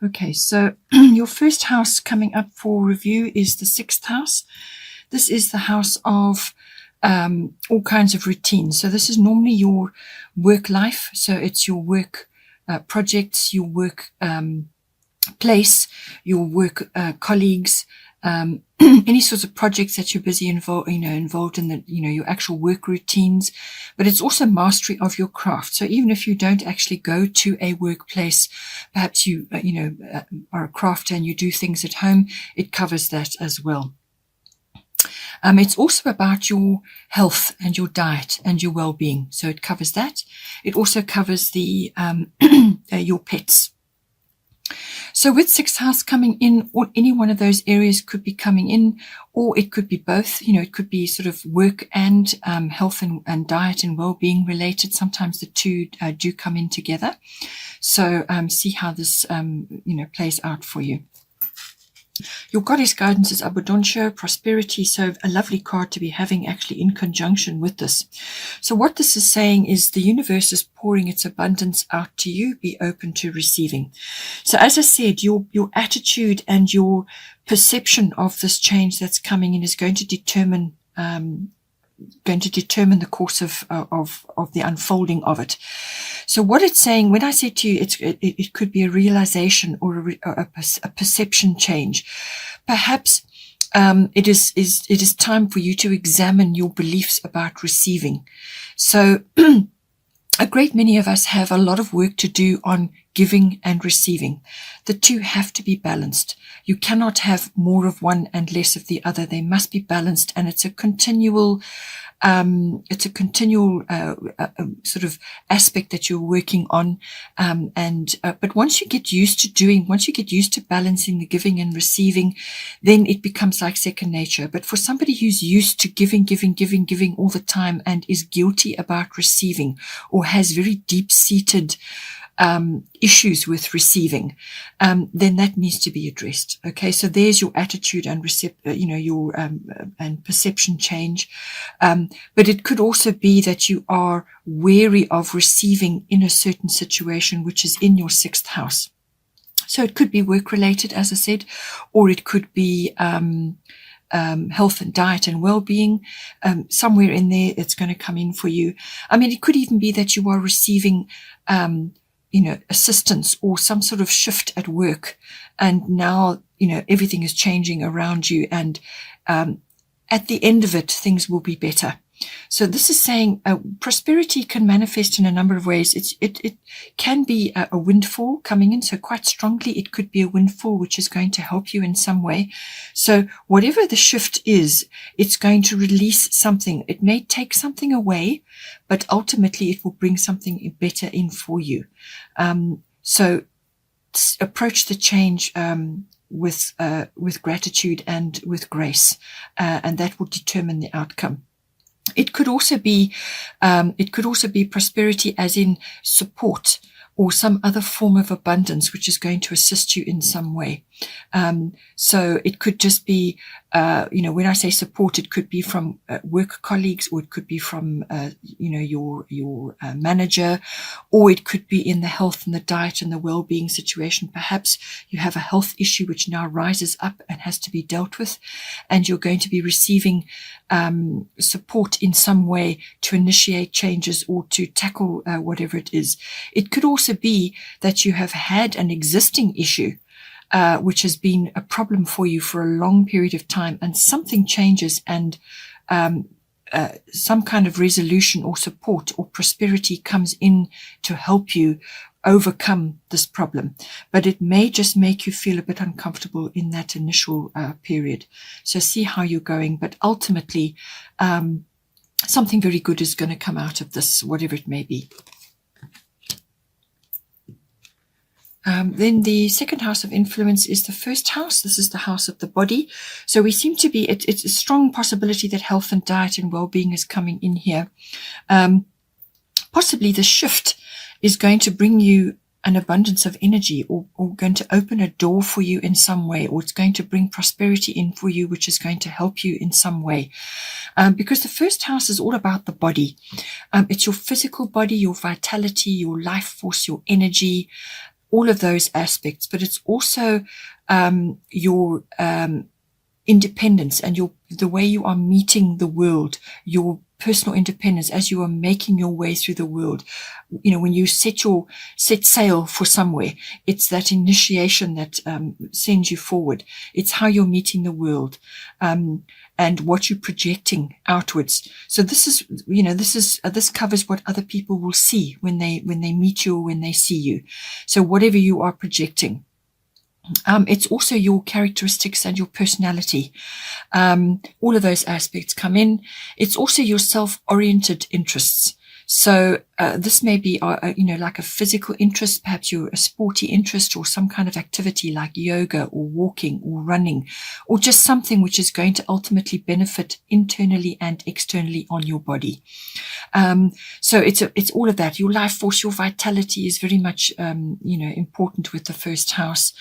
Okay, so your first house coming up for review is the sixth house. This is the house of all kinds of routines. So this is normally your work life. So it's your work projects, your work place, your work colleagues, any sorts of projects that you're busy involved in the, your actual work routines, but it's also mastery of your craft. So even if you don't actually go to a workplace, perhaps you are a crafter and you do things at home, it covers that as well. It's also about your health and your diet and your well-being. So it covers that. It also covers the your pets. So with sixth house coming in, or any one of those areas could be coming in, or it could be both. It could be sort of work and health and diet and well-being related. Sometimes the two do come in together. So see how this plays out for you. Your goddess guidance is Abundance, prosperity. So a lovely card to be having actually in conjunction with this. So what this is saying is the universe is pouring its abundance out to you. Be open to receiving. So as I said, your attitude and your perception of this change that's coming in is going to determine the course of the unfolding of it. So what it's saying, when I say to you, it could be a realization or a perception change. Perhaps it is time for you to examine your beliefs about receiving. So a great many of us have a lot of work to do on giving and receiving. The two have to be balanced. You cannot have more of one and less of the other. They must be balanced, and it's a continual sort of aspect that you're working on. But once you get used to balancing the giving and receiving, then it becomes like second nature. But for somebody who's used to giving all the time and is guilty about receiving, or has very deep-seated issues with receiving, then that needs to be addressed. Okay, so there's your attitude and your and perception change. But it could also be that you are wary of receiving in a certain situation, which is in your sixth house. So it could be work related, as I said, or it could be health and diet and well-being. Somewhere in there, it's going to come in for you. I mean, it could even be that you are receiving assistance or some sort of shift at work, and now everything is changing around you, and at the end of it, things will be better. So this is saying prosperity can manifest in a number of ways. It can be a windfall coming in. So quite strongly, it could be a windfall, which is going to help you in some way. So whatever the shift is, it's going to release something. It may take something away, but ultimately it will bring something better in for you. So approach the change with gratitude and with grace, and that will determine the outcome. It could also be prosperity as in support or some other form of abundance, which is going to assist you in some way. So it could just be, when I say support, it could be from work colleagues, or it could be from, your manager, or it could be in the health and the diet and the well-being situation. Perhaps you have a health issue which now rises up and has to be dealt with, and you're going to be receiving support in some way to initiate changes or to tackle whatever it is. It could also be that you have had an existing issue which has been a problem for you for a long period of time, and something changes, and some kind of resolution or support or prosperity comes in to help you overcome this problem. But it may just make you feel a bit uncomfortable in that initial period. So see how you're going. But ultimately, something very good is going to come out of this, whatever it may be. Then the second house of influence is the first house. This is the house of the body. So we seem to be, it's a strong possibility that health and diet and well-being is coming in here. Possibly the shift is going to bring you an abundance of energy, or going to open a door for you in some way, or it's going to bring prosperity in for you, which is going to help you in some way. Because the first house is all about the body. It's your physical body, your vitality, your life force, your energy. all of those aspects, but it's also your independence and the way you are meeting the world, your personal independence as you are making your way through the world. You know, when you set sail for somewhere, it's that initiation that sends you forward. It's how you're meeting the world, and what you're projecting outwards. So this covers what other people will see when they meet you or when they see you. So whatever you are projecting. It's also your characteristics and your personality. All of those aspects come in. It's also your self-oriented interests. So this may be, like a physical interest. Perhaps you're a sporty interest or some kind of activity like yoga or walking or running, or just something which is going to ultimately benefit internally and externally on your body. So it's all of that. Your life force, your vitality is very much, important with the first house.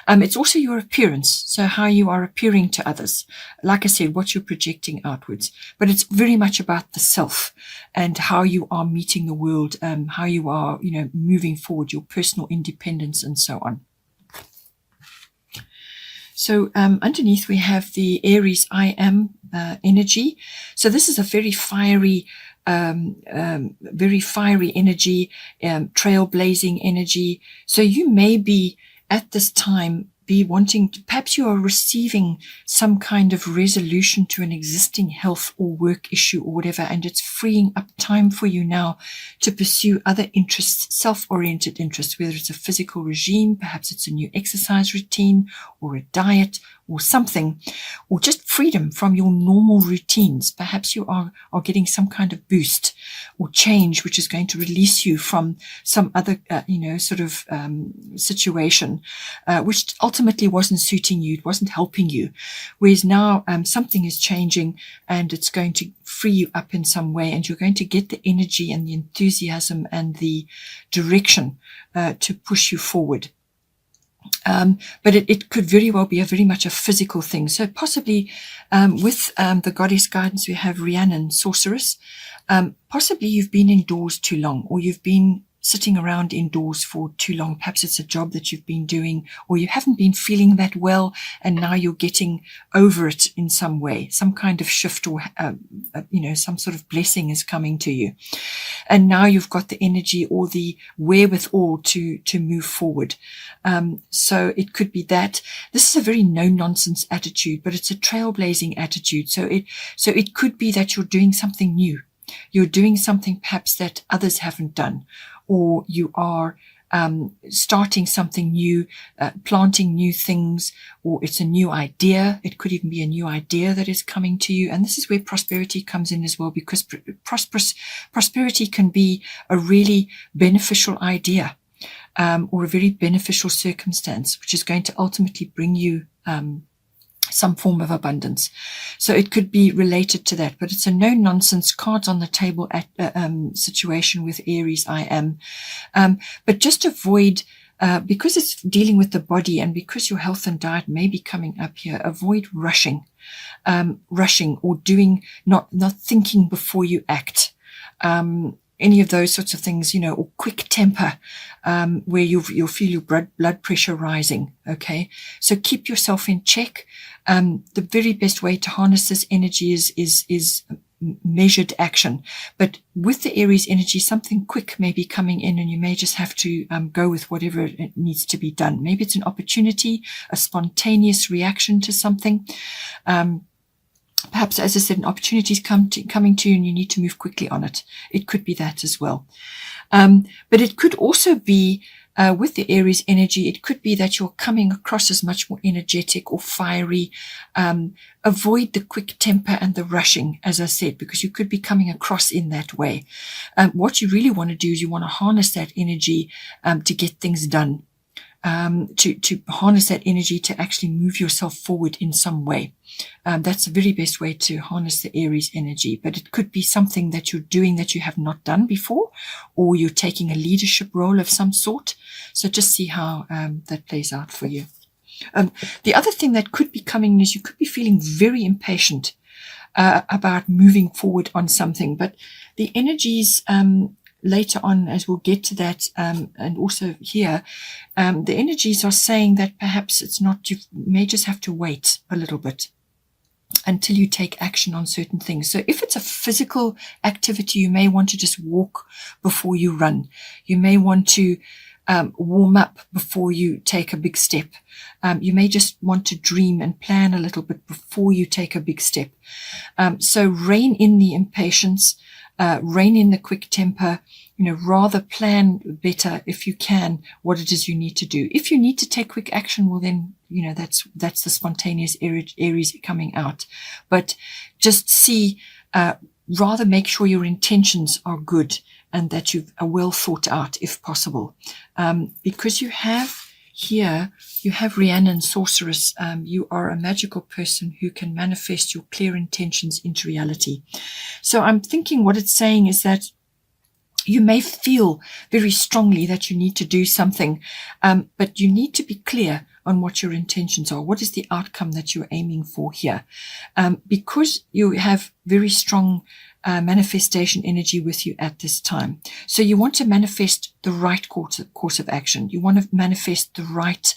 It's also your appearance. So how you are appearing to others. Like I said, what you're projecting outwards, but it's very much about the self and how you are meeting the world, how you are, moving forward, your personal independence and so on. So underneath we have the Aries I Am energy. So this is a very fiery energy, trailblazing energy. So you may be at this time be wanting to, perhaps you are receiving some kind of resolution to an existing health or work issue or whatever, and it's freeing up time for you now to pursue other interests, self-oriented interests, whether it's a physical regime, perhaps it's a new exercise routine or a diet or something, or just freedom from your normal routines. Perhaps you are getting some kind of boost or change, which is going to release you from some other, situation, which ultimately wasn't suiting you. It wasn't helping you. Whereas now, something is changing and it's going to free you up in some way, and you're going to get the energy and the enthusiasm and the direction, to push you forward. But it could very well be very much a physical thing. So possibly with the goddess guidance, we have Rhiannon, sorceress. Possibly you've been indoors too long, or you've been sitting around indoors for too long. Perhaps it's a job that you've been doing, or you haven't been feeling that well, and now you're getting over it in some way. Some kind of shift or, some sort of blessing is coming to you. And now you've got the energy or the wherewithal to move forward. So it could be that. This is a very no-nonsense attitude, but it's a trailblazing attitude. So it could be that you're doing something new. You're doing something perhaps that others haven't done, or you are starting something new, planting new things, or it's a new idea. It could even be a new idea that is coming to you. And this is where prosperity comes in as well, because prosperity can be a really beneficial idea, or a very beneficial circumstance, which is going to ultimately bring you some form of abundance. So it could be related to that, but it's a no-nonsense, cards on the table situation with Aries I Am. But just avoid, because it's dealing with the body and because your health and diet may be coming up here, avoid rushing or doing, not thinking before you act. Any of those sorts of things, or quick temper, where you'll feel your blood pressure rising. Okay. So keep yourself in check. The very best way to harness this energy is measured action. But with the Aries energy, something quick may be coming in, and you may just have to go with whatever it needs to be done. Maybe it's an opportunity, a spontaneous reaction to something. Perhaps, as I said, an opportunity is coming to you and you need to move quickly on it. It could be that as well. But it could also be, with the Aries energy, it could be that you're coming across as much more energetic or fiery. Avoid the quick temper and the rushing, as I said, because you could be coming across in that way. What you really want to do is you want to harness that energy to get things done. To harness that energy to actually move yourself forward in some way. That's the very best way to harness the Aries energy. But it could be something that you're doing that you have not done before, or you're taking a leadership role of some sort. So just see how that plays out for you. The other thing that could be coming is you could be feeling very impatient about moving forward on something, but the energies later on, as we'll get to that, and also here, the energies are saying that perhaps it's not, you may just have to wait a little bit until you take action on certain things. So if it's a physical activity, you may want to just walk before you run. You may want to warm up before you take a big step. You may just want to dream and plan a little bit before you take a big step. So rein in the impatience, rein in the quick temper, rather plan better if you can what it is you need to do. If you need to take quick action, well then, that's the spontaneous Aries coming out. But just see, rather make sure your intentions are good and that are well thought out if possible. Because you have Rhiannon, Sorceress. You are a magical person who can manifest your clear intentions into reality. So I'm thinking what it's saying is that you may feel very strongly that you need to do something, but you need to be clear on what your intentions are. What is the outcome that you're aiming for here? Because you have very strong manifestation energy with you at this time. So you want to manifest the right course of action. You want to manifest the right,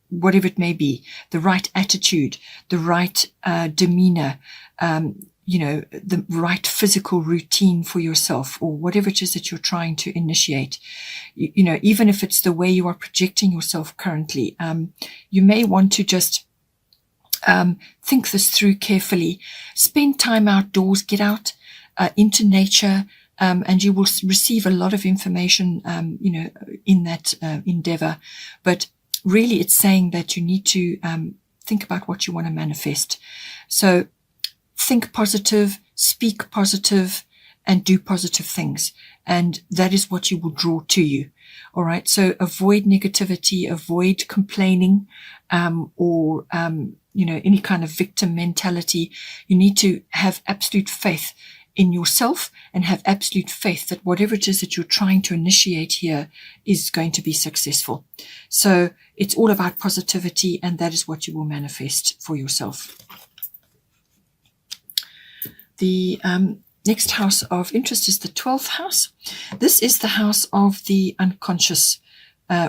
whatever it may be, the right attitude, the right demeanor, the right physical routine for yourself, or whatever it is that you're trying to initiate. Even if it's the way you are projecting yourself currently, you may want to just think this through carefully. Spend time outdoors, get out into nature, and you will receive a lot of information, in that endeavor. But really, it's saying that you need to think about what you want to manifest. So think positive, speak positive, and do positive things. And that is what you will draw to you. All right. So avoid negativity, avoid complaining, or any kind of victim mentality. You need to have absolute faith in yourself and have absolute faith that whatever it is that you're trying to initiate here is going to be successful. So it's all about positivity, and that is what you will manifest for yourself. The next house of interest is the 12th house. This is the house of the unconscious,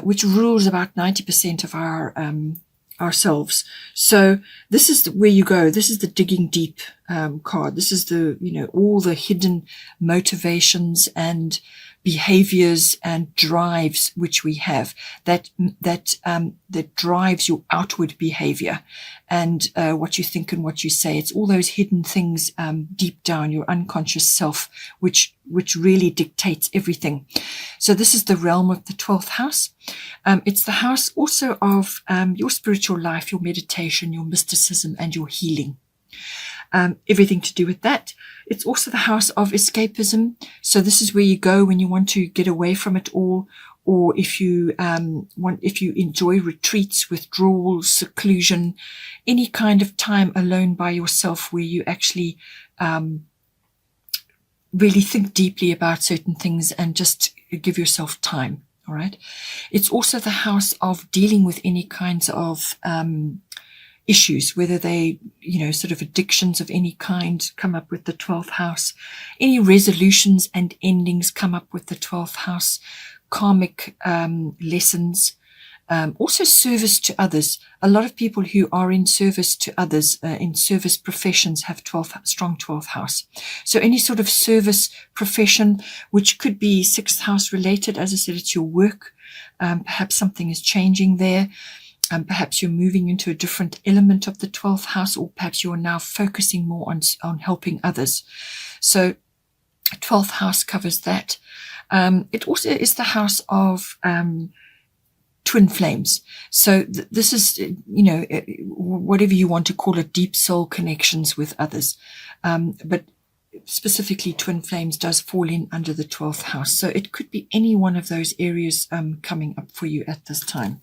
which rules about 90% of our ourselves. So this is where you go. This is the digging deep card. This is the all the hidden motivations and behaviors and drives which we have that drives your outward behavior and what you think and what you say. It's all those hidden things deep down, your unconscious self, which really dictates everything. So this is the realm of the 12th house. It's the house also of your spiritual life, your meditation, your mysticism, and your healing. Everything to do with that. It's also the house of escapism. So this is where you go when you want to get away from it all, or if you enjoy retreats, withdrawals, seclusion, any kind of time alone by yourself where you actually really think deeply about certain things and just give yourself time. All right. It's also the house of dealing with any kinds of issues, whether they, sort of addictions of any kind come up with the 12th house. Any resolutions and endings come up with the 12th house. Karmic lessons. Also service to others. A lot of people who are in service to others, in service professions, have strong 12th house. So any sort of service profession, which could be 6th house related, as I said, it's your work. Perhaps something is changing there. Perhaps you're moving into a different element of the 12th house, or perhaps you're now focusing more on helping others. So 12th house covers that. It also is the house of twin flames. So this is, whatever you want to call it, deep soul connections with others. But specifically twin flames does fall in under the 12th house. So it could be any one of those areas coming up for you at this time.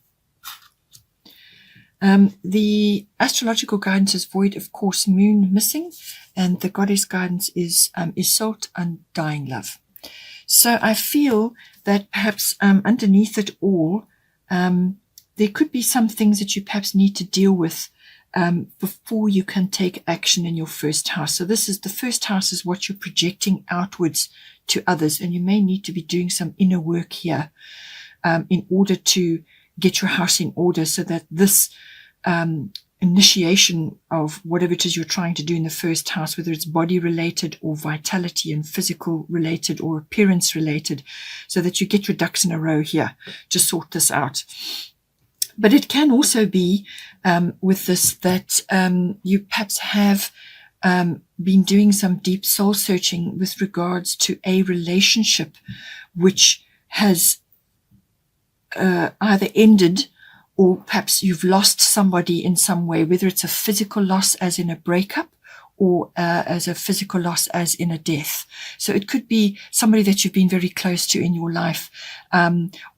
The astrological guidance is void, of course, moon missing, and the goddess guidance is Isolde, undying love. So I feel that perhaps underneath it all, there could be some things that you perhaps need to deal with before you can take action in your first house. So this is the first house is what you're projecting outwards to others, and you may need to be doing some inner work here in order to get your house in order, so that this initiation of whatever it is you're trying to do in the first house, whether it's body related or vitality and physical related or appearance related, so that you get your ducks in a row here to sort this out. But it can also be with this that you perhaps have been doing some deep soul searching with regards to a relationship which has either ended, or perhaps you've lost somebody in some way, whether it's a physical loss as in a breakup, or as a physical loss as in a death. So it could be somebody that you've been very close to in your life,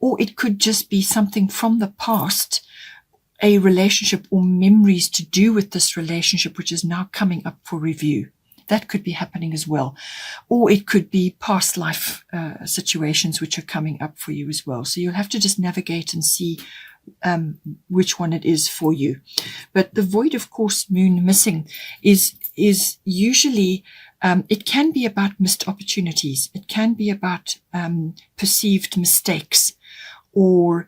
or it could just be something from the past, a relationship or memories to do with this relationship, which is now coming up for review. That could be happening as well. Or it could be past life situations which are coming up for you as well. So you'll have to just navigate and see which one it is for you. But the void of course moon missing is usually, it can be about missed opportunities. It can be about perceived mistakes, or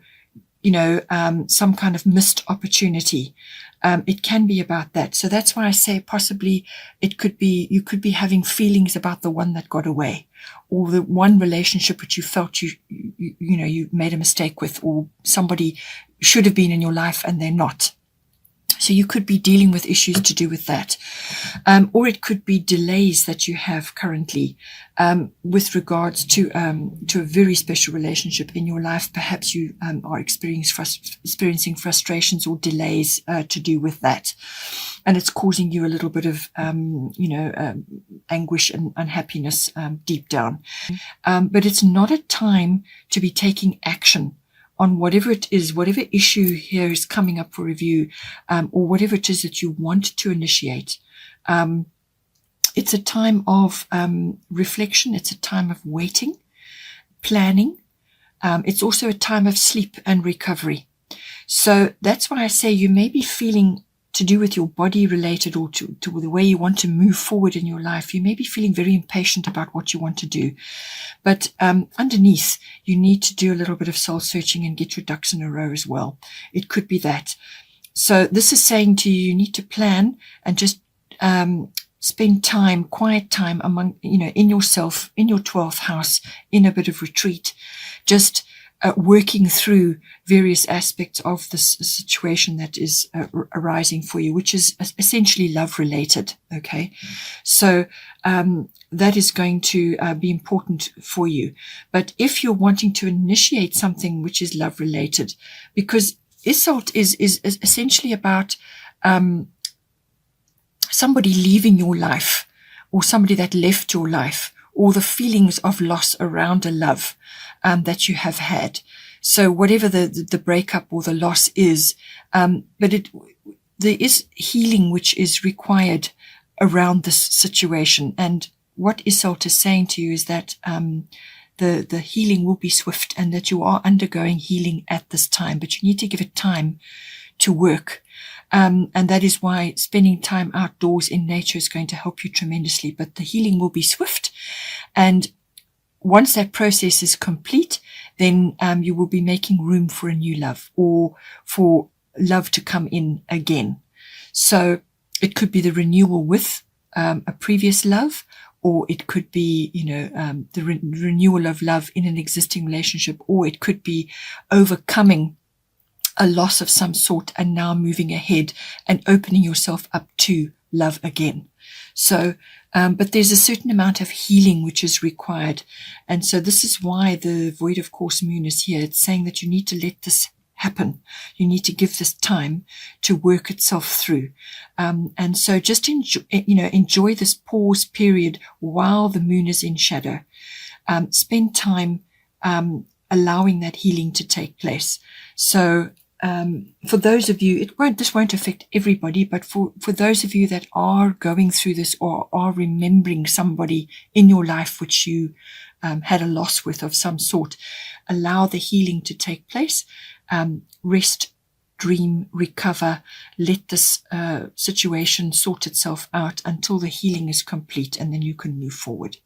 some kind of missed opportunity. It can be about that. So that's why I say possibly it could be, you could be having feelings about the one that got away, or the one relationship which you felt you made a mistake with, or somebody should have been in your life and they're not. So you could be dealing with issues to do with that. Or it could be delays that you have currently with regards to a very special relationship in your life. Perhaps you are experiencing frustrations or delays to do with that. And it's causing you a little bit of, anguish and unhappiness deep down. But it's not a time to be taking action on whatever it is, whatever issue here is coming up for review, or whatever it is that you want to initiate. It's a time of reflection. It's a time of waiting, planning. It's also a time of sleep and recovery. So that's why I say you may be feeling, to do with your body related, or to the way you want to move forward in your life, you may be feeling very impatient about what you want to do. But underneath, you need to do a little bit of soul searching and get your ducks in a row as well. It could be that. So this is saying to you, you need to plan and just spend time, quiet time among, in yourself, in your 12th house, in a bit of retreat, just working through various aspects of this situation that is arising for you, which is essentially love related. Okay. So, that is going to be important for you. But if you're wanting to initiate something which is love related, because Isolt is essentially about, somebody leaving your life, or somebody that left your life, or the feelings of loss around a love that you have had. So whatever the breakup or the loss is, but there is healing which is required around this situation. And what Isolt is saying to you is that the healing will be swift, and that you are undergoing healing at this time, but you need to give it time to work. And that is why spending time outdoors in nature is going to help you tremendously. But the healing will be swift. And once that process is complete, then you will be making room for a new love, or for love to come in again. So it could be the renewal with a previous love, or it could be, the renewal of love in an existing relationship, or it could be overcoming a loss of some sort and now moving ahead and opening yourself up to love again. So, but there's a certain amount of healing which is required. And so this is why the void of course moon is here. It's saying that you need to let this happen. You need to give this time to work itself through. And so just enjoy this pause period while the moon is in shadow. Spend time, allowing that healing to take place. So, for those of you, this won't affect everybody, but for those of you that are going through this, or are remembering somebody in your life which you had a loss with of some sort, allow the healing to take place. Rest dream, recover, let this situation sort itself out until the healing is complete, and then you can move forward.